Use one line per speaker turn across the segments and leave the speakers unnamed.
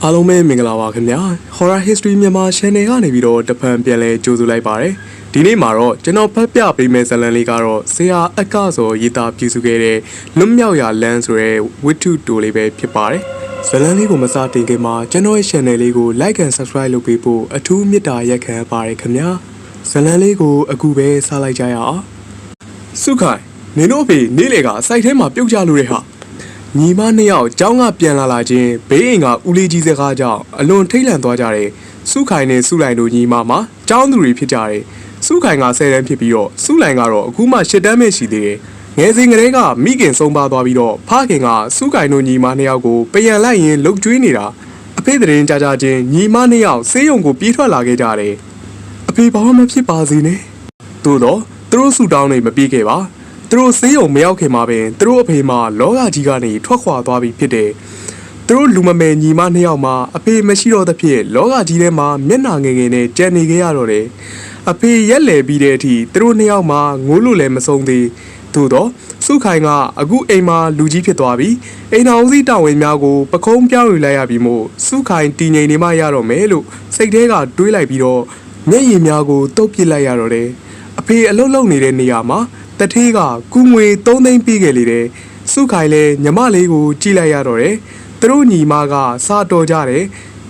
အားလုံးပဲမင်္ဂလာပါခင်ဗျာ Horror History မြန်မာ Channel ကနေပြီးတော့တဖန်ပြန်လဲကြိုဆိုလိုက်ပါတယ်ဒီနေ့မှာတော့ကျွန်တော်ဖတ်ပြပေးမယ့်ဇာတ်လမ်းလေးကတော့ဆရာအကစောရေးသားပြုစုခဲ့တဲ့လွတ်မြောက်ရာလမ်းဆိုတဲ့ဝတ္ထုတိုလေးပဲဖြစ်ပါတယ်ဇာတ်လမ်းလေးကိုမစတင်ခင်မှာကျွန်တော်ရဲ့ Channel လေးကို Like and Subscribe လုပ်ပေးဖို့အထူးမေတ္တာရက်ခံပါတယ်ခင်ဗျာဇာတ်လမ်းလေးကိုအခုပဲစလိုက်ကြရအောင်စုခိုင်နင်တို့ဖေနေ့လေကစိုက်ထဲမှာပြုတ်ကြလို့ရဟာညီမနှစ်ယောက်ကျောင်းကပြန်လာခြင်းဘေးအိမ်ကဦးလေးကြီးစကားကြောင့်အလွန်ထိတ်လန့်သွားကြတယ်စုခိုင်နဲ့စုလိုင်တို့ညီမမှာကျောင်းသူတွေဖြစ်ကြတယ်စုခိုင်က10တန်းဖြစ်ပြီးတော့စုလိုင်ကတော့အခုမှ10တန်းပဲရှိသေးတယ်ငယ်စဉ်ကလေးကမိခင်ဆုံးပါသွားပြီးတော့ဖခင်ကစုခိုင်တို့ညီမနှစ်ယောက်ကိုပြန်လိုက်ရင်လှုပ်ကြွေးနေတာအဖေသတင်းကြကြချင်းညီမနှစ်ယောက်ဆေးရုံကိုပြေးထွက်လာခဲ့ကြတယ်အဖေဘာမှမဖြစ်ပါစေနဲ့သို့တော့သူတို့ဆူတောင်းနေမပြေးခဲ့ပါသူတို့ဆေးရုံမရောက်ခင်မှာပင်သူတို့အဖေမှလောကကြီးကနေထွက်ခွာသွားပြီဖြစ်တယ်။သူတို့လူမမယ်ညီမနှစ်ယောက်မှအဖေမရှိတော့သဖြင့်လောကကြီးထဲမှာမျက်နှာငယ်ငယ်နဲ့ကြံနေခဲ့ရတော့တယ်။အဖေရက်လေပြီးတဲ့အထိသူတို့နှစ်ယောက်မှငိုးလို့လည်းမဆုံးသေး။သို့တော့စုခိုင်ကအခုအိမ်မှာလူကြီးဖြစ်သွားပြီ။အိမ်တော်ဦးစီးတာဝန်များကိုပခုံးပြောင်းယူလိုက်ရပြီးမို့စုခိုင်တည်ငြိမ်နေမှရတော့မယ်လို့စိတ်ထဲကတွေးလိုက်ပြီးတော့မျက်ရည်များကိုတုပ်ပစ်လိုက်ရတော့တယ်။အဖေအလုတ်လုံနေတဲ့နေရာမှာတထေးကကူငွေ3သိန်းပေးခဲ့လေတယ်စုခိုင်လဲညီမလေးကိုကြည့်လိုက်ရတော့တယ်သူတို့ညီမကစားတော်ကြတယ်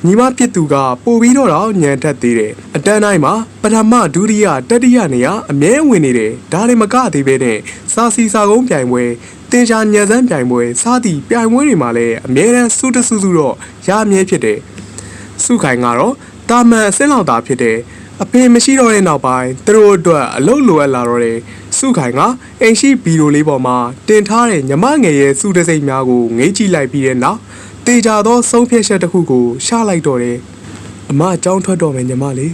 ညီမပြစ်သူကပို့ပြီးတော့ညံထက်သေးတယ်အတန်းတိုင်းမှာပထမဒုတိယတတိယနေရာအမြဲဝင်နေတယ်ဒါလည်းမကသေးပဲနဲ့စာစီစာကုန်းပြိုင်ပွဲတင်ရှာညံစမ်းပြိုင်ပွဲစားသည့်ပြိုင်ပွဲတွေမှာလည်းအမြဲတမ်းစုတစုတော့ရအမြဲဖြစ်တယ်စုခိုင်ကတော့တာမန်အစင်းလောက်သာဖြစ်တယ်အဖေမရှိတော့တဲ့နောက်ပိုင်းသူတို့အတွက်အလုပ်လိုအပ်လာတော့တယ်စုခိုင်ကအိမ်ရှိဗီဒီယိုလေးပေါ်မှာတင်ထားတဲ့ညီမငယ်ရဲ့စုတစိမ့်များကိုငေးကြည့်လိုက်ပြီးတဲ့နောက်တေချာသောဆုံးဖြတ်ချက်တစ်ခုကိုရှာလိုက်တော့တယ်အမအကြောင်းထွက်တော့မယ်ညီမလေ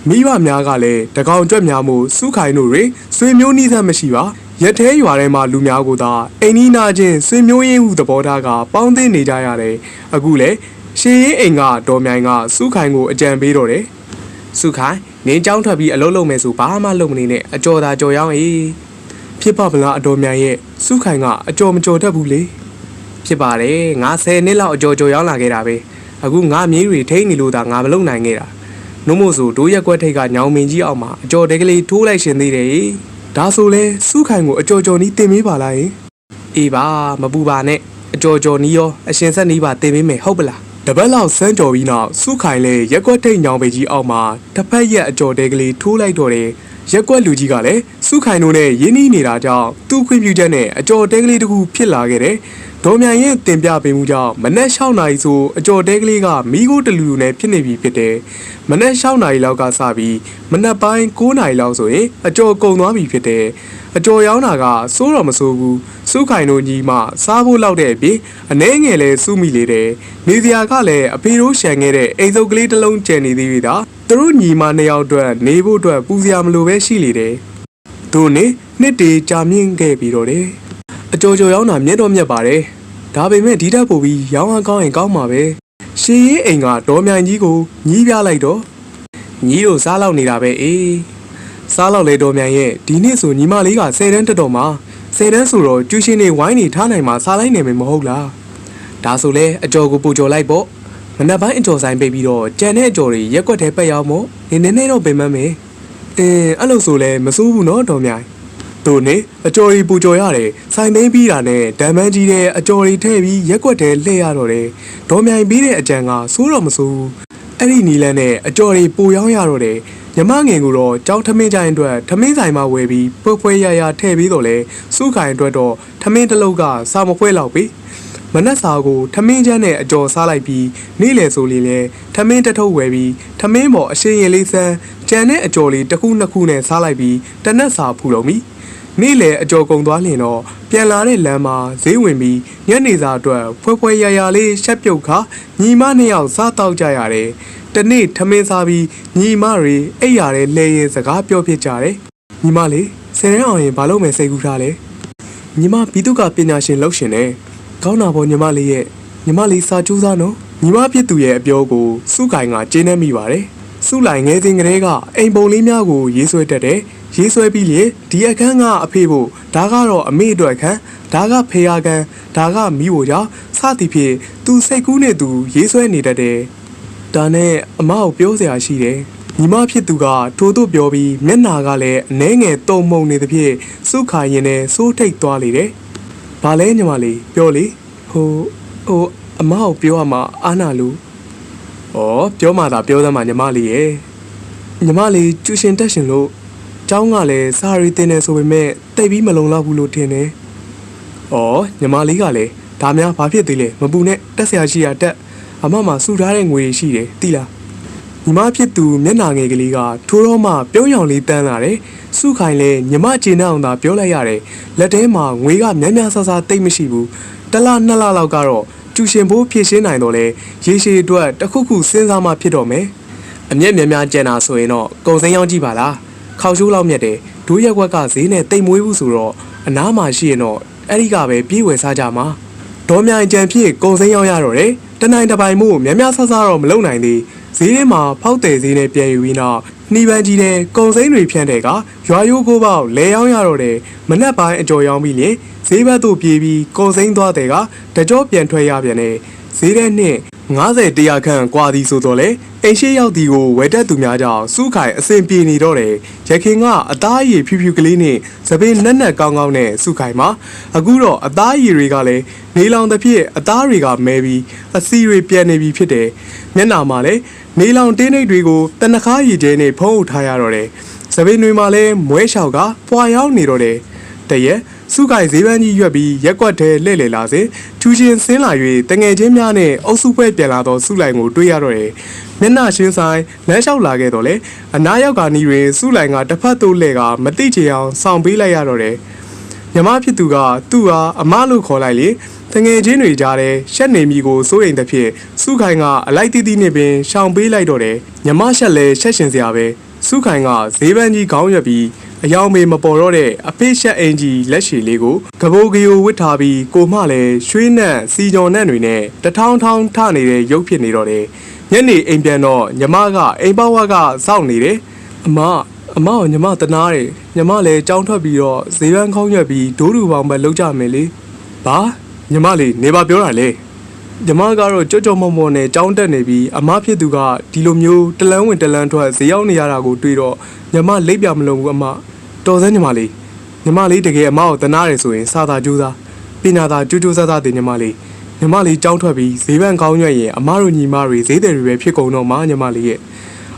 းမိဘများကလည်းတကောင်ကြွက်များမှုစုခိုင်တို့တွေဆွေမျိုးနှီးစပ်မရှိပါရက်သေးရွာထဲမှာလူများကိုသာအိမ်နီးနာချင်းဆွေမျိုးရင်းဟုသဘောထားကပေါင်းသိနေကြရတယ်အခုလေရှေးရင်အိမ်ကတော်မြိုင်ကစုခိုင်ကိုအကြံပေးတော့တယ်စုခိုင်နင်းကြောင်းထွက်ပြီးအလုပ်လုပ်မယ်ဆိုဘာမှလုပ်မနေနဲ့အကျော်သာကြော်ရောင်းအေးဖြစ်ပါဗလားအတော်မြန်ရဲ့စုခိုင်ကအကျော်မကျော်တတ်ဘူးလေဖြစ်ပါတယ်ငါ10နှစ်လောက်အကျော်ကြော်ရောင်းလာခဲ့တာပဲအခုငါမြေးတွေထိနေလို့သာငါမလုပ်နိုင်ခဲ့တာနှုတ်မို့ဆိုဒိုးရက်ကွက်ထိတ်ကညောင်မင်းကြီးအောက်မှာအကျော်တဲကလေးထိုးလိုက်ရှင်သေးတယ်ဒါဆိုလဲစုခိုင်ကိုအကျော်ကြော်နီးတင်မေးပါလားအေးပါမပူပါနဲ့အကျော်ကြော်နီးရောအရှင်ဆက်နီးပါတင်မေးမယ်ဟုတ်ပလားတပတ်လောက်စမ်းကြော်ပြီးနောက်စုခိုင်လဲရက်ကွက်ထိတ်ညောင်ပေကြီးအောက်မှာတစ်ဖက်ရက်အကျော်တဲကလေးထိုးလိုက်တော့တယ်ရက်ကွက်လူကြီးကလည်းစုခိုင်တို့နဲ့ရင်းနှီးနေတာကြောင့်သူ့ခွင့်ပြုချက်နဲ့အကျော်တဲကလေးတစ်ခုဖြစ်လာခဲ့တယ်ဒေါ်မြန်ရဲ့တင်ပြပေးမှုကြောင့်မနက်6နာရီဆိုအကျော်တဲကလေးကမိခိုးတလူလူနဲ့ဖြစ်နေပြီဖြစ်တယ်မနက်6နာရီလောက်ကစပြီးမနက်ပိုင်း9နာရီလောက်ဆိုရင်အကျော်ကုန်သွားပြီဖြစ်တယ်အကျော်ရောင်းတာကစိုးတော့မစိုးဘူးစုခိုင်တို့ညီမစားဖို့လောက်တဲ့အပြင်အနှဲငယ်လဲစုမိလေတယ်နေစရာကလည်းအဖေတို့ရှန်ခဲ့တဲ့အိမ်စုပ်ကလေးတစ်လုံးကျန်နေသေးပြီဒါသူတို့ညီမနှစ်ယောက်အတွက်နေဖို့အတွက်ပူစရာမလိုပဲရှိလေတယ်တို့နေနှစ်တေကြာမြင့်ခဲ့ပြီးတော့တယ်အကျော်ကျော်ရောင်းတာမြတ်တော့မြတ်ပါတယ်ဒါပေမဲ့ဒီတက်ပို့ပြီးရောင်းအောင်ကောင်းရင်ကောင်းမှာပဲရှေးရင်အိမ်ကဒေါ်မြိုင်ကြီးကိုညီးပြလိုက်တော့ညီးတို့စားလောက်နေတာပဲအေးစားလောက်လေတော်မြန်ရဲ့ဒီနေ့ဆိုညီမလေးက10တန်းတက်တော့မှာ10တန်းဆိုတော့ကျူရှင်နေဝိုင်းနေထားနိုင်မှာစားလိုက်နေမယ်မဟုတ်လားဒါဆိုလဲအကျော်ကိုပူကျော်လိုက်ပေါ့မနက်ပိုင်းအကျော်ဆိုင်ပိတ်ပြီးတော့ကြံတဲ့အကျော်တွေရက်ကွက်ထဲပက်ရောက်မို့နည်းနည်းတော့ပင်မမယ်အဲ့လိုဆိုလဲမစိုးဘူးနော်တော်မြိုင်တို့နေအကျော်ကြီးပူကျော်ရတယ်ဆိုင်သိမ်းပြီးတာနဲ့ဒံမန်းကြီးတဲ့အကျော်တွေထည့်ပြီးရက်ကွက်ထဲလှည့်ရတော့တယ်တော်မြိုင်ပြီးတဲ့အကြံကစိုးတော့မစိုးဘူးအဲ့ဒီနီလန်းနဲ့အကျော်တွေပူရောင်းရတော့တယ်ညီမငယ်ကိုတော့ကြောင်းထမင်းကြိုင်အတွက်ထမင်းဆိုင်မှာဝယ်ပြီးဖွဲဖွဲရရထည့်ပြီးတော့လဲစုခိုင်အတွက်တော့ထမင်းတစ်လုံးကစာမဖွဲလောက်ပြီမနက်စာကိုထမင်းချမ်းနဲ့အကျော်စားလိုက်ပြီးနေ့လယ်ဆိုရင်လဲထမင်းတစ်ထုပ်ဝယ်ပြီးထမင်းပေါ်အရှင်ရင်လေးစမ်းကြံတဲ့အကျော်လေးတစ်ခုနှစ်ခုနဲ့စားလိုက်ပြီးတနက်စာဖူလုံးပြီနေ့လယ်အကျော်ကုန်သွားလျင်တော့ပြန်လာတဲ့လမ်းမှာဈေးဝင်ပြီးညနေစာအတွက်ဖွဲဖွဲရရလေးရှက်ပြုတ်ခါညီမနှစ်ယောက်စားတောက်ကြရတယ်တနေ့ထမင်းစားပြီးညီမတွေအိပ်ရတဲ့လဲရင်စကားပြောဖြစ်ကြတယ်ညီမလေးဆယ်တန်းအောင်ရင်ဘာလုပ်မယ်စိတ်ကူးထားလဲညီမပြီးသူကပညာရှင်လုပ်ရှင်တယ်ကောင်းတာပေါ့ညီမလေးရဲ့ညီမလေးစာကြိုးစားနော်ညီမဖြစ်သူရဲ့အပြောကိုစုခိုင်ကကျင်းနေမိပါတယ်စုလိုက်ငယ်စဉ်ကလေးကအိမ်ပုံလေးများကိုရေးဆွဲတတ်တယ်ရ ရေးဆွဲပြီးလေဒီအခန်းကအဖေဖို့ဒါကတော့အမေအတွက်အခန်းဒါကဖေယာကန်ဒါကမိဖို့ကြောင့်စသည်ဖြင့်သူစိတ်ကူးနဲ့သူရေးဆွဲနေတတ်တယ်ဒါနဲ့အမကိုပြောစရာရှိတယ်ညီမဖြစ်သူကထို့သို့ပြောပြီးမျက်နာကလည်းအနှဲငယ်တုံမှုန်နေသဖြင့်စုခိုင်ရင်နဲ့စိုးထိတ်သွားလေတယ်ဘာလဲညီမလေးပြောလေဟိုအမကိုပြောရမှာအာနာလို့ဩပြောမှသာပြောသမှာညီမလေးရဲ့ညီမလေးကျူရှင်တက်ရှင်လို့ကျောင်းကလည်းစာရီတင်နေဆိုပေမဲ့တိတ်ပြီးမလုံလောက်ဘူးလို့ထင်တယ်။အော်ညီမလေးကလည်းဒါများဘာဖြစ်သေးလဲမပူနဲ့တက်ဆရာရှိရတက်အမမဆူထားတဲ့ငွေရှိတယ်သိလား။ညီမဖြစ်သူမျက်နာငယ်ကလေးကထိုးတော့မှပြုံးရောင်လေးတန်းလာတယ်။စုခိုင်လည်းညီမကျေနပ်အောင်သာပြောလိုက်ရတယ်။လက်ထဲမှာငွေကများများဆဆတိတ်မရှိဘူး။တစ်လနှစ်လလောက်ကတော့ကျူရှင်ဘိုးဖြည့်ရှင်းနိုင်တော့လေရေရှည်အတွက်တစ်ခုခုစဉ်းစားမှဖြစ်တော့မယ်။အမျက်များများကျန်တာဆိုရင်တော့ကုံစိမ်းရောက်ကြည့်ပါလား။ခေါက်ရှိုးလောက်မြက်တယ်ဒိုးရက်ကွက်ကဈေးနဲ့တိတ်မွေးဘူးဆိုတော့အနားမှာရှိရင်တော့အဲ့ဒီကပဲပြေးဝယ်စားကြမှာဒေါ်မြိုင်ကြံဖြစ်ကုံစိမ်းရောက်ရတော့တယ်တနိုင်တစ်ပိုင်မို့များများဆဆတော့မလုံနိုင်သေးဈေးထဲမှာဖောက်တယ်ဈေးနဲ့ပြန်ယူပြီးနောက်နှီးပန်းကြီးနဲ့ကုံစိမ်းတွေဖြန့်တဲ့ကရွာရိုးကိုပေါက်လဲရောက်ရတော့တယ်မနက်ပိုင်းအကျော်ရောက်ပြီးလေဈေးဘက်သို့ပြေးပြီးကုံစိမ်းသွားတဲ့ကတကြောပြန်ထွက်ရပြန်တယ်ဈေးထဲနဲ့90 100ခန့်ကွာသည်ဆိုတော့လေအိမ်ရှိရောက်သည်ကိုဝယ်တတ်သူများကြောင့်စုခိုင်အစဉ်ပြေနေတော့တယ်ရခင်ကအသားရည်ဖြူဖြူကလေးနဲ့သပင်းနက်နက်ကောင်းကောင်းနဲ့စုခိုင်မှာအခုတော့အသားရည်တွေကလည်းနေလောင်သဖြင့်အသားတွေကမဲပြီးအစီတွေပြန်နေပြီဖြစ်တယ်မျက်နာမှာလည်းနေလောင်တင်းနှိပ်တွေကိုတနခါရည်ကျဲနဲ့ဖုံးအုပ်ထားရတော့တယ်သပင်းတွေမှာလည်းမွဲလျှောက်ကပွာရောက်နေတော့တယ်တရက်စုခိုင်ဈေးပန်းကြီးရွက်ပြီးရက်ကွက်ထဲလှည့်လည်လာစဉ်ထူရှင်ဆင်းလာ၍တငယ်ချင်းများနဲ့အုပ်စုပွဲပြန်လာသောစုလိုင်ကိုတွေ့ရတော့တယ်မျက်နှာရှင်းဆိုင်လမ်းလျှောက်လာခဲ့တော့လေအနားရောက်ကနီးတွင်စုလိုင်ကတစ်ဖက်သို့လှည့်ကမတိချေအောင်ဆောင်ပေးလိုက်ရတော့တယ်မြမဖြစ်သူကသူ့ဟာအမလို့ခေါ်လိုက်လေတငယ်ချင်းတွေကြားထဲရှက်နေမိကိုစိုးရိမ်သဖြင့်စုခိုင်ကအလိုက်တီးတီးနဲ့ပင်ရှောင်ပေးလိုက်တော့တယ်မြမရှက်လဲရှက်ရှင်စရာပဲစုခိုင်ကဈေးပန်းကြီးခေါင်းရွက်ပြီးအယောင်မေမပေါ်တော့တဲ့အဖေရှက်အင်ကြီးလက်ရှည်လေးကိုကဘိုးကီယိုဝစ်ထားပြီးကိုမလည်းရွှေနက်စီကြော်နက်တွေနဲ့တထောင်းထောင်းထနေတဲ့ရုပ်ဖြစ်နေတော့တယ်ညနေအိမ်ပြန်တော့ညီမကအိမ်ပေါဝါကစောင့်နေတယ်အမကိုညီမတနာတယ်ညီမလည်းကြောင်းထွက်ပြီးတော့ဈေးပန်းခေါင်းရွက်ပြီးဒိုးတူပေါင်းပဲလောက်ကြမယ်လေဘာညီမလေးနေပါပြောတာလေညီမကတော့ကြော့ကြော့မော့မော့နဲ့ကြောင်းတက်နေပြီးအမဖြစ်သူကဒီလိုမျိုးတလန်းဝင်တလန်းထွက်ဈေးရောက်နေရတာကိုတွေ့တော့ညီမလိပ်ပြမလုံးဘူးအမတော်စမ်းညီမလေးတကယ်အမကိုတနာတယ်ဆိုရင်စာသာကြိုးစားပညာသာကြိုးကြိုးစားစားတင်ညီမလေးကြောင်းထွက်ပြီးဈေးပန်းကောင်းရွက်ရင်အမတို့ညီမတွေဈေးတယ်တွေပဲဖြစ်ကုန်တော့မှညီမလေးရဲ့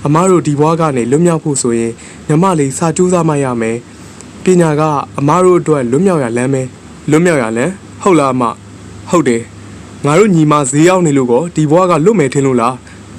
အမတို့ဒီဘွားကနေလွတ်မြောက်ဖို့ဆိုရင်ညီမလေးစာကြိုးစားမှရမယ်ပညာကအမတို့အတွက်လွတ်မြောက်ရလမ်းပဲလွတ်မြောက်ရလမ်းဟုတ်လားအမဟုတ်တယ်ငါတို့ညီမဈေးရောက်နေလို့ကောဒီဘွားကလွတ်မယ်ထင်လို့လား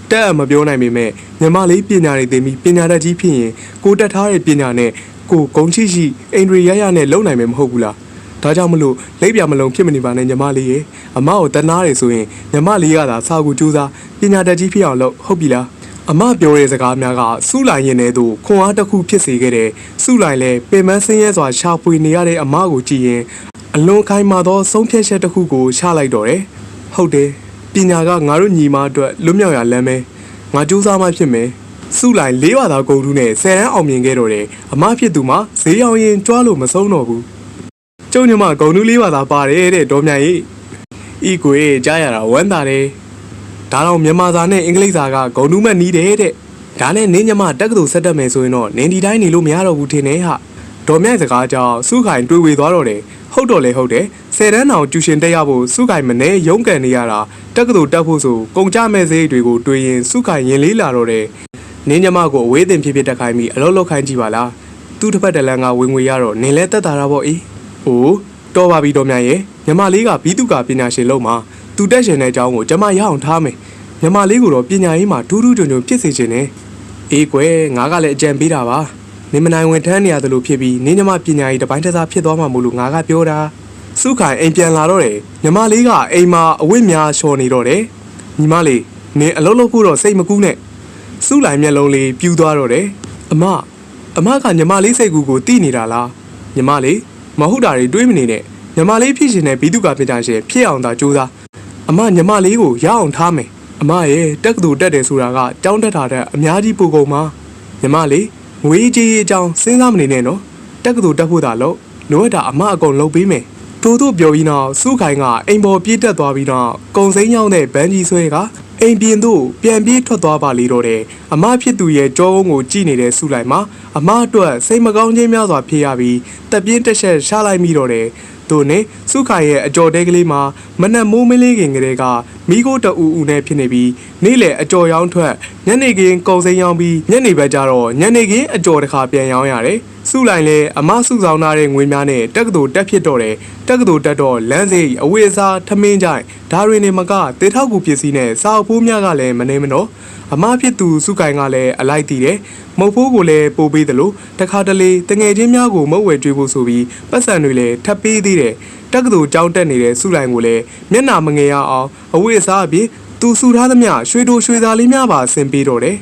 တက်အမပြောနိုင်ပေမဲ့ညီမလေးပညာတွေသင်ပြီးပညာတတ်ကြီးဖြစ်ရင်ကိုတက်ထားတဲ့ပညာနဲ့ကိုဂုံချိရှိအိန္ဒြေရရနဲ့လုံနိုင်မယ်မဟုတ်ဘူးလားဒါကြောင့်မလို့လိပ်ပြမလုံးဖြစ်မနေပါနဲ့ညီမလေးရေအမကိုတနာတယ်ဆိုရင်ညီမလေးကသာစာကိုကြိုးစားပညာတတ်ကြီးဖြစ်အောင်လုပ်ဟုတ်ပြီလားအမပြောတဲ့စကားများကစုလိုက်ရင်လည်းသူခွန်အားတစ်ခုဖြစ်စေခဲ့တယ်စုလိုက်လဲပင်မဆင်းရဲစွာရှာဖွေနေရတဲ့အမကိုကြည့်ရင်အလွန်ခိုင်မာသောဆုံးဖြတ်ချက်တစ်ခုကိုချလိုက်တော့တယ်ဟုတ်တယ်ပညာကငါတို့ညီမအတွက်လွတ်မြောက်ရလမ်းပဲငါကြိုးစားမှဖြစ်မယ်စုလိုက်၄ဘာသာဂုံတူးနဲ့10တန်းအောင်မြင်ခဲ့တော့တယ်အမဖြစ်သူမှာဈေးရောင်ရင်ကြွားလို့မဆုံးတော့ဘူးကျုံညီမဂုံတူး၄ဘာသာပါတယ်တဲ့ဒေါ်မြိုင်ကြီးဤကိုကြားရတာဝမ်းသာတယ်ဒါတော့မြန်မာစာနဲ့အင်္ဂလိပ်စာကဂုံတူးမဲ့နီးတယ်တဲ့ဒါနဲ့နင်းညီမတက္ကသိုလ်ဆက်တက်မယ်ဆိုရင်တော့နင်းဒီတိုင်းနေလို့မရတော့ဘူးထင်တယ်ဟာဒေါ်မြိုင်စကားကြောင့်စုခိုင်တွေးဝေသွားတော့တယ်ဟုတ်တော့လေဟုတ်တယ်10တန်းအောင်ကျူရှင်တက်ရဖို့စုခိုင်မနေရုံးကန်နေရတာတက္ကသိုလ်တက်ဖို့ဆိုကုန်ကြမဲ့စိတ်တွေကိုတွေးရင်စုခိုင်ရင်လေးလာတော့တယ်နင်းညီမကိုအဝေးတင်ဖြစ်တက်ခိုင်းပြီးအလုပ်လုပ်ခိုင်းကြည့်ပါလားသူ့တစ်ဖက်တလန်ကဝင်ငွေရတော့နင်းလဲတက်တာတာပေါ့အေးဟိုတော်ပါပြီတော်မြန်ရဲ့ညီမလေးကဘီတုကပညာရှင်လုံးမှာသူတက်ရှင်တဲ့အကြောင်းကိုကျမရအောင်ထားမယ်ညီမလေးကိုတော့ပညာရေးမှာထူးထူးချွန်ချွန်ဖြစ်စေချင်တယ်အေးကွယ်ငါကလည်းအကြံပေးတာပါနင်းမနိုင်ဝင်ထမ်းနေရတယ်လို့ဖြစ်ပြီးနင်းညီမပညာရေးတပိုင်းတစားဖြစ်သွားမှာမို့လို့ငါကပြောတာစုခိုင်အိမ်ပြန်လာတော့တယ်ညီမလေးကအိမ်မှာအဝတ်များချော်နေတော့တယ်ညီမလေးနင်းအလုပ်လုပ်ဖို့တော့စိတ်မကူးနဲ့စုလိုက်မျက်လုံးလေးပြူသွားတော့တယ်အမကညီမလေးစိတ်ကူကိုတိနေတာလားညီမလေးမဟုတ်တာတွေတွေးမနေနဲ့ညီမလေးဖြစ်ရှင်တဲ့ဘီတုကပညာရှင်ဖြစ်အောင်သာကြိုးစားအမညီမလေးကိုရအောင်ထားမယ်အမရဲ့တက္ကသိုလ်တက်တယ်ဆိုတာကကြောင်းတက်တာတဲ့အများကြီးပိုကုန်မှာညီမလေး ငွေကြီးအကြောင်းစဉ်းစားမနေနဲ့နော်တက်ကတူတက်ဖို့သာလို့လိုအပ်တာအမအကုန်လုပ်ပေးမယ်ထို့သူပြောပြီးနောက်စုခိုင်ကအိမ်ပေါ်ပြေးတက်သွားပြီးတော့ကုံစိမ်းရောက်တဲ့ဗန်းကြီးဆွဲကအိမ်ပြင်သို့ပြန်ပြေးထွက်သွားပါလေတော့တယ်အမဖြစ်သူရဲ့ကြောကုန်းကိုကြည့်နေတဲ့စုလိုက်မှာအမအတွက်စိတ်မကောင်းခြင်းများစွာဖြစ်ရပြီးတက်ပြင်းတက်ဆက်ရှားလိုက်မိတော့တယ်တို့နဲ့စုခိုင်ရဲ့အကြော်တဲကလေးမှာမနက်မိုးမလေးခင်ကလေးကမိခိုးတူဦးနဲ့ဖြစ်နေပြီးနေ့လေအကြော်ရောင်းထွက်ညနေခင်းကုံစိမ်းရောင်းပြီးညနေဘက်ကျတော့ညနေခင်းအကြော်တစ်ခါပြန်ရောင်းရတယ်စုလိုက်လဲအမစုဆောင်ထားတဲ့ငွေများနဲ့တက်ကတူတက်ဖြစ်တော့တယ်တက်ကတူတက်တော့လမ်းစိအဝေးစားထမင်းကြိုင်ဒါတွေနေမကတေထောက်ကူပစ္စည်းနဲ့စာအုပ်ဖိုးများကလည်းမနေမနော်အမဖြစ်သူစုခိုင်ကလည်းအလိုက်တည်တယ်မုတ်ဖိုးကိုလည်းပို့ပေးတယ်လို့တခါတလေတငယ်ချင်းများကိုမုတ်ဝဲကျွေးဖို့ဆိုပြီးပတ်စံတွေလည်းထပ်ပေးသေးတယ်တက်ကတူကြောင်းတက်နေတဲ့စုလိုက်ကိုလည်းမျက်နာမငယ်ရအောင်အဝေးစားအပြင်သူစုထားသမျှရွှေတို့ရွှေသားလေးများပါဆင်ပေးတော့တယ်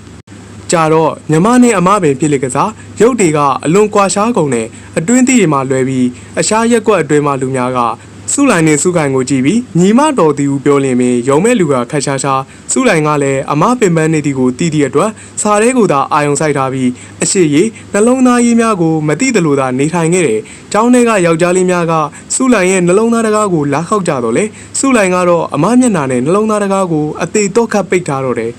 ကြာတော့ညီမနဲ့အမပင်ဖြစ်လေကစားရုပ်တွေကအလွန်ကွာရှားကုန်တဲ့အတွင်းသီးတွေမှာလွဲပြီးအရှားရက်ကွက်အတွင်းမှာလူများကစုလိုက်နဲ့စုခိုင်ကိုကြည့်ပြီးညီမတော်သူပြောလင်မင်းရုံမဲ့လူကခက်ရှားရှားစုလိုက်ကလည်းအမပင်ပန်းနေသည်ကိုတီးသည့်အတွက်စားရဲကိုသာအာယုံဆိုင်ထားပြီးအရှိရီနှလုံးသားရေးများကိုမသိသလိုသာနေထိုင်ခဲ့တယ်။ကျောင်းထဲကယောက်ျားလေးများကစုလိုက်ရဲ့နှလုံးသားတကားကိုလာခောက်ကြတော့လေစုလိုက်ကတော့အမမျက်နှာနဲ့နှလုံးသားတကားကိုအသေးတော့ခတ်ပိတ်ထားတော့တယ်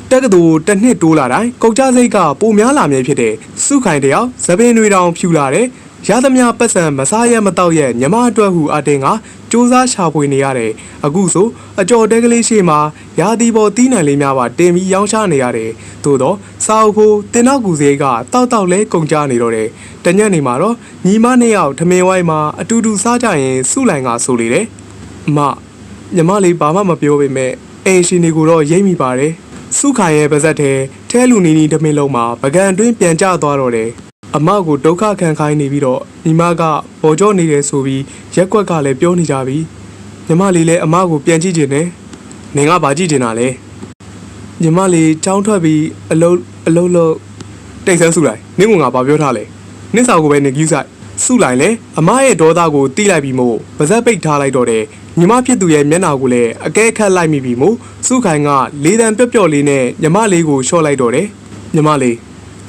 တက်ကတူတစ်နှစ်တိုးလာတိုင်းကုတ်ကြစိတ်ကပိုများလာမြဲဖြစ်တဲ့စုခိုင်တယောက်သပင်တွေတောင်ဖြူလာတယ်ရသမျှပတ်စံမစားရမတော့ရဲ့ညမအတွက်ဟုအတင်းကစူးစမ်းရှာဖွေနေရတယ်အခုဆိုအကြော်တဲကလေးရှိမှရာသီပေါ်တီးနှံလေးများပါတင်ပြီးရောင်းချနေရတယ်သို့တော့စာအုပ်ဖို့တင်တော့ကူစေးကတောက်လဲကုန်ကြနေတော့တယ်တညက်နေမှာတော့ညီမနှစ်ယောက်ထမင်းဝိုင်းမှာအတူတူစားကြရင်စုလိုက်ကဆိုလေတယ်အမညီမလေးဘာမှမပြောပေမဲ့အိမ်ရှင်တွေကိုတော့ရိပ်မိပါတယ်စုခိုင်ရဲ့ပါဇက်ထဲလူနီနီတမင်းလုံးမှာပကံအတွင်းပြန်ကျသွားတော့တယ်အမကိုဒုက္ခခံခိုင်းနေပြီးတော့ညီမကပေါ်ကြောနေတယ်ဆိုပြီးရက်ကွက်ကလည်းပြောနေကြပြီညီမလေးလည်းအမကိုပြန်ကြည့်ကျင်တယ်နင်ကဘာကြည့်ကျင်တာလဲညီမလေးចောင်းထွက်ပြီးအလုံးလို့တိတ်ဆန်းစုလိုက်နင့်ကငါဘာပြောထားလဲနင့်စာကိုပဲနင်ကြည့်ဆိုင်စုလိုက်လေအမရဲ့ဒေါသကိုတီးလိုက်ပြီးမို့ပါဇက်ပိတ်ထားလိုက်တော့တယ်ညီမဖြစ်သူရဲ့မျက်နှာကိုလည်းအကဲခတ်လိုက်မိပြီမို့စုခိုင်ကလေးတန်ပျော့လေးနဲ့ညီမလေးကိုလျှော့လိုက်တော့တယ်ညီမလေ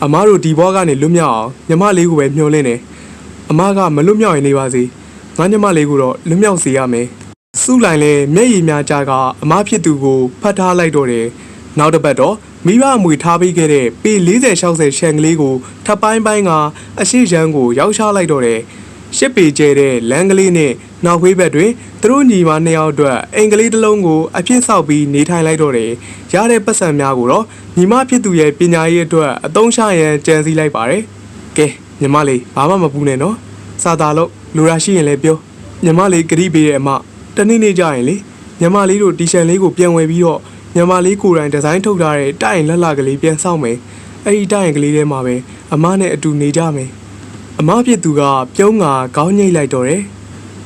းအမားတို့ဒီဘွားကနေလွတ်မြောက်အောင်ညီမလေးကိုပဲမျှော်လင့်တယ်အမားကမလွတ်မြောက်ရင်နေပါစေငါညီမလေးကိုတော့လွတ်မြောက်စေရမယ်စုလိုက်လဲမျက်ရည်များကြားကအမားဖြစ်သူကိုဖတ်ထားလိုက်တော့တယ်နောက်တစ်ပတ်တော့မိဘအမွေထားပေးခဲ့တဲ့ပေ40-60ရှန်ကလေးကိုထပ်ပိုင်းကအရှိရန်ကိုရောက်ချလိုက်တော့တယ်ရှစ်ပေကျဲတဲ့လမ်းကလေးနဲ့နောက်ဝေးဘက်တွင်သူတို့ညီမနှစ်ယောက်အတွက်အင်္ဂလိပ်တစ်လုံးကိုအပြစ်ဆောက်ပြီးနေထိုင်လိုက်တော့တယ်ရတဲ့ပတ်စံများကိုတော့ညီမဖြစ်သူရဲ့ပညာရေးအတွက်အသုံးချရန်ကြံစည်လိုက်ပါတယ်ကဲညီမလေးဘာမှမပူနဲ့နော်စာသားလို့လိုရာရှိရင်လည်းပြောညီမလေးဂရိပေးတဲ့အမတနေ့နေ့ကြရင်လေညီမလေးတို့တီရှန်လေးကိုပြန်ဝယ်ပြီးတော့ညီမလေးကိုယ်တိုင်ဒီဇိုင်းထုတ်ထားတဲ့တိုင်လက်လာကလေးပြန်ဆောက်မယ်အဲ့ဒီတိုင်ကလေးထဲမှာပဲအမနဲ့အတူနေကြမယ်အမဖြစ်သူကပြုံးငါခေါင်းညိတ်လိုက်တော့တယ်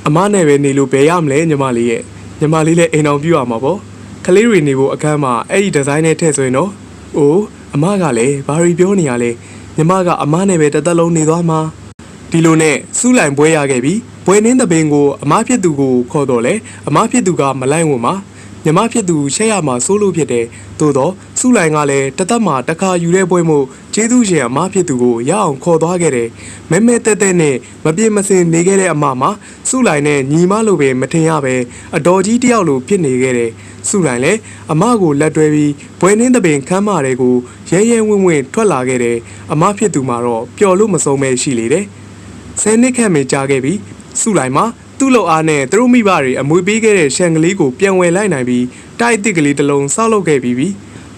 အမနဲ့ပဲနေလို့ဘယ်ရမလဲညီမလေးရဲ့ညီမလေးလည်းအိမ်အောင်ပြရမှာပေါ့ကလေးတွေနေဖို့အခန်းမှာအဲ့ဒီဒီဇိုင်းနဲ့ထည့်ဆိုရင်တော့အိုးအမကလည်းဘာရီပြောနေရလဲညီမကအမနဲ့ပဲတစ်သက်လုံးနေသွားမှာဒီလိုနဲ့စူးလိုက်ပွဲရခဲ့ပြီးပွဲနှင်းတပင်ကိုအမဖြစ်သူကိုခေါ်တော့လေအမဖြစ်သူကမလိုက်ဝင်မှာညီမဖြစ်သူရှက်ရမှာစိုးလို့ဖြစ်တယ်သို့တော့စုလိုက်ကလည်းတသက်မှာတစ်ခါယူတဲ့ပွဲမို့ကျေးဇူးရှင်အမဖြစ်သူကိုရအောင်ခေါ်သွားခဲ့တယ်မဲမဲတဲတဲနဲ့မပြေမစင်နေခဲ့တဲ့အမမှာစုလိုက်နဲ့ညီမလိုပဲမထင်ရပဲအတော်ကြီးတယောက်လိုဖြစ်နေခဲ့တယ်စုလိုက်လည်းအမကိုလက်တွဲပြီးဘွယ်နှင်းတပင်ခမ်းမတွေကိုရဲရဲဝင့်ဝင့်ထွက်လာခဲ့တယ်အမဖြစ်သူမှာတော့ပျော်လို့မဆုံးပဲရှိလေတယ်10နှစ်ခန့်ပဲကြာခဲ့ပြီးစုလိုက်မှာသူ့လောက်အားနဲ့သူတို့မိဘတွေအမွေပေးခဲ့တဲ့ရှန်ကလေးကိုပြန်ဝယ်လိုက်နိုင်ပြီးတိုက်တစ်ကလေးတစ်လုံးစောက်လုပ်ခဲ့ပြီး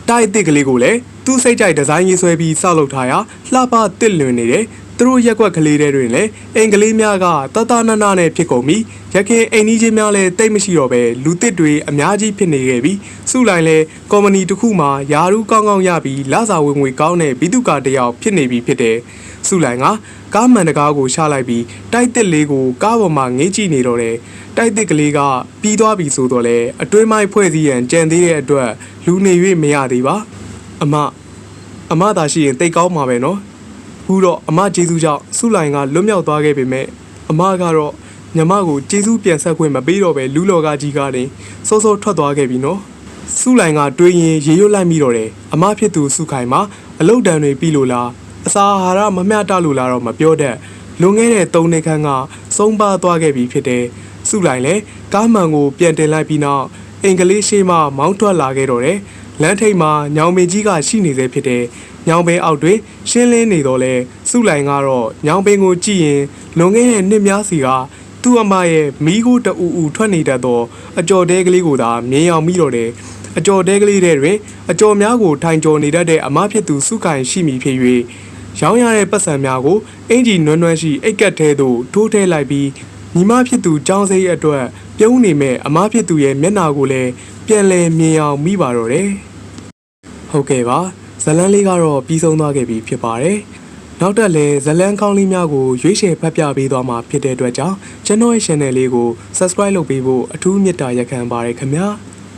တိုက်တစ်ကလေးကိုလည်းသူ့စိတ်ကြိုက်ဒီဇိုင်းရေးဆွဲပြီးစောက်လုပ်ထားရာလှပတစ်လွင်နေတယ်သူတို့ရက်ွက်ကလေးတွေတွင်လည်းအင်္ဂလိပ်များကတတနနနဲ့ဖြစ်ကုန်ပြီးရခင်အိမ်ကြီးချင်းများလည်းတိတ်မရှိတော့ပဲလူတစ်တွေအများကြီးဖြစ်နေခဲ့ပြီးစုလိုက်လဲကော်မဏီတစ်ခုမှာယာရုကောင်းကောင်းရပြီးလစာဝင်ငွေကောင်းတဲ့ဘီသူကတယောက်ဖြစ်နေပြီဖြစ်တယ်စုလိုက်ကကားမှန်တကားကိုရှာလိုက်ပြီးတိုက်တစ်လေးကိုကားပေါ်မှာငေးကြည့်နေတော့တယ်တိုက်တစ်ကလေးကပြီးသွားပြီဆိုတော့လေအတွင်းမိုက်ဖွဲ့စည်းရန်ကြံသေးတဲ့အတွက်လူနေ၍မရသေးပါအမသာရှိရင်တိတ်ကောင်းမှာပဲနော်ခုတော့အမကျေးဇူးကြောင့်စုလိုက်ကလွတ်မြောက်သွားခဲ့ပေမဲ့အမကတော့ညီမကိုကျေးဇူးပြန်ဆက်ခွင့်မပေးတော့ပဲလူလောကကြီးကနေစောစောထွက်သွားခဲ့ပြီနော်စုလိုက်ကတွေးရင်ရေရွတ်လိုက်မိတော့တယ်အမဖြစ်သူစုခိုင်မှာအလုတ်တန်တွေပြီးလို့လား အစာအာဟာရမမျှတလို့လာတော့မပြောတတ်လွန်ခဲ့တဲ့3နှစ်ခန့်ကဆုံးပါသွားခဲ့ပြီဖြစ်တယ်စုလိုက်လဲကားမှန်ကိုပြန်တင်လိုက်ပြီးနောက်အင်္ဂလိပ်ရှိမှမောင်းထွက်လာခဲ့တော့တယ်လမ်းထိပ်မှာညောင်ပင်ကြီးကရှိနေသေးဖြစ်တယ်ညောင်ပင်အောက်တွင်ရှင်းလင်းနေတော့လဲစုလိုက်ကတော့ညောင်ပင်ကိုကြည့်ရင်လွန်ခဲ့တဲ့နှစ်များစီကသူ့အမရဲ့မိခိုးတူအူထွက်နေတတ်သောအကြော်တဲကလေးကိုသာမြင်အောင်မိတော့တယ်အကြော်တဲကလေးတွေတွင်အကြော်များကိုထိုင်ကြော်နေတတ်တဲ့အမဖြစ်သူစုခိုင်ရှိမိဖြစ်၍ရောင်းရတဲ့ပတ်စံများကိုအင်ဂျီနွမ်းနွမ်းရှိအိတ်ကက်ထဲသို့ထိုးထည့်လိုက်ပြီးညီမဖြစ်သူចောင်းစိတ်အတွက်ပြုံးနေမဲ့အမဖြစ်သူရဲ့မျက်နှာကိုလည်းပြန်လည်မြင်အောင်မိပါတော့တယ်ဟုတ်ကဲ့ပါဇလန်းလေးကတော့ပြီးဆုံးသွားခဲ့ပြီဖြစ်ပါတယ်နောက်တက်လည်းဇလန်းကောင်းလေးများကိုရွေးချယ်ဖတ်ပြပေးသွားမှာဖြစ်တဲ့အတွက်ကြောင့်ကျွန်တော်ရဲ့ channel လေးကို subscribe လုပ်ပေးဖို့အထူးမေတ္တာရက်ခံပါတယ်ခင်ဗျာ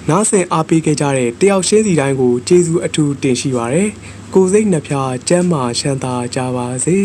နားဆင်အားပေးခဲ့ကြတဲ့တယောက်ရှင်းစီတိုင်းကိုကျေးဇူးအထူးတင်ရှိပါတယ်ကိုယ်စိတ်နှဖျားကျမ်းမာချမ်းသာကြပါစေ